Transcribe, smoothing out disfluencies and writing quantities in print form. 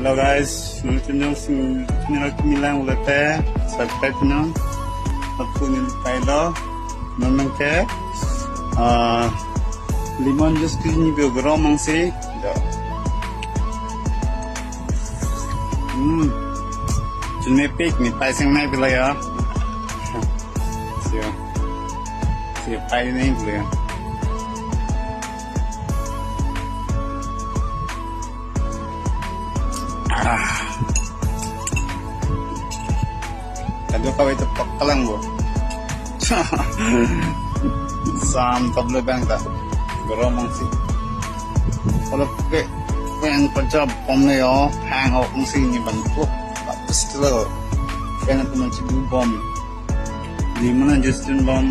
Hello guys, nung kinilang ulit subscribe nyo at po nilipaylo nung ke limon juice kini biogro mangsi Junepik ni paisang na bila ya siya paisang na bila ya Kado kaway tapak ka lang bo. Sam tablo bang ta. Goromang si. Kalau ke yang kerja pom na yo hang out kung sini bangko. Tapos tilo. Kaya na tuman si bom. Di mo na just dun bom.